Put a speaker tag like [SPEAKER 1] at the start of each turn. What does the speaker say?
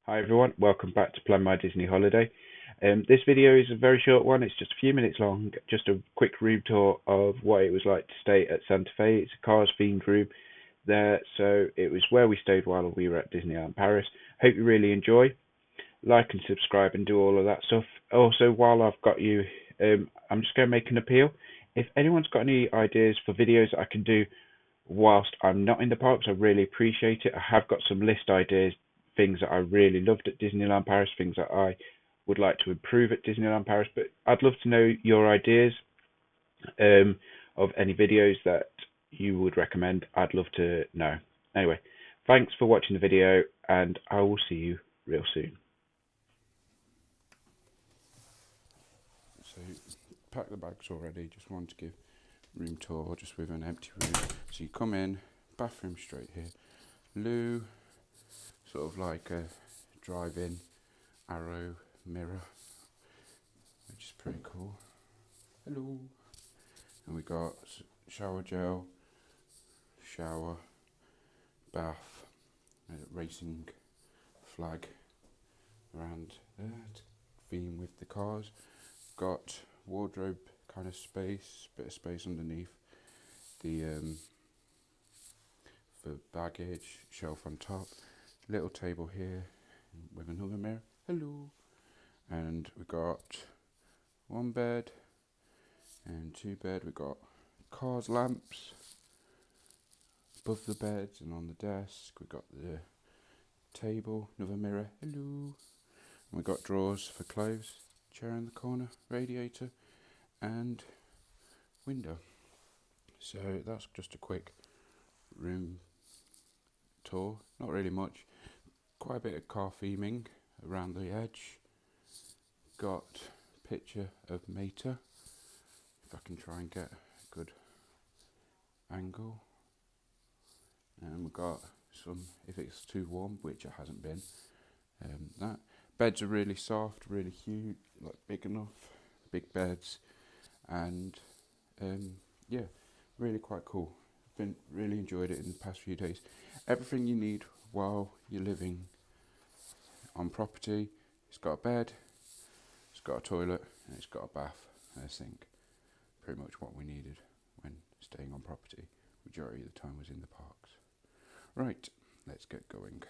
[SPEAKER 1] Hi everyone, welcome back to Plan My Disney Holiday. This video is a very short one, it's just a few minutes long, just a quick room tour of what it was like to stay at Santa Fe. It's a Cars themed room there, so it was where we stayed while we were at Disneyland Paris. Hope you really enjoy. Like and subscribe and do all of that stuff. Also, while I've got you, I'm just going to make an appeal. If anyone's got any ideas for videos that I can do whilst I'm not in the parks, I really appreciate it. I have got some list ideas, things that I really loved at Disneyland Paris, things that I would like to improve at Disneyland Paris, but I'd love to know your ideas of any videos that you would recommend. I'd love to know. Anyway, thanks for watching the video, and I will see you real soon.
[SPEAKER 2] So, pack the bags already, just want to give room tour just with an empty room. So you come in, bathroom straight here, loo, sort of like a drive-in arrow mirror, which is pretty cool. Hello. And we got shower gel, shower, bath, racing flag around there to theme with the cars. Got wardrobe kind of space, bit of space underneath the for baggage, shelf on top, little table here with another mirror. Hello. And we got one bed and two bed. We got cars lamps above the beds and on the desk. We got the table, another mirror. Hello. And we got drawers for clothes, chair in the corner, radiator and window. So that's just a quick room tour, not really much, quite a bit of car theming around the edge. Got a picture of Mater, if I can try and get a good angle, and we've got some, if it's too warm, which it hasn't been, that beds are really soft, really huge, like big enough, big beds, and yeah, really quite cool. Been really enjoyed it in the past few days. Everything you need while you're living on property. It's got a bed, it's got a toilet, and it's got a bath and a sink. Pretty much what we needed when staying on property. Majority of the time was in the parks. Right, let's get going.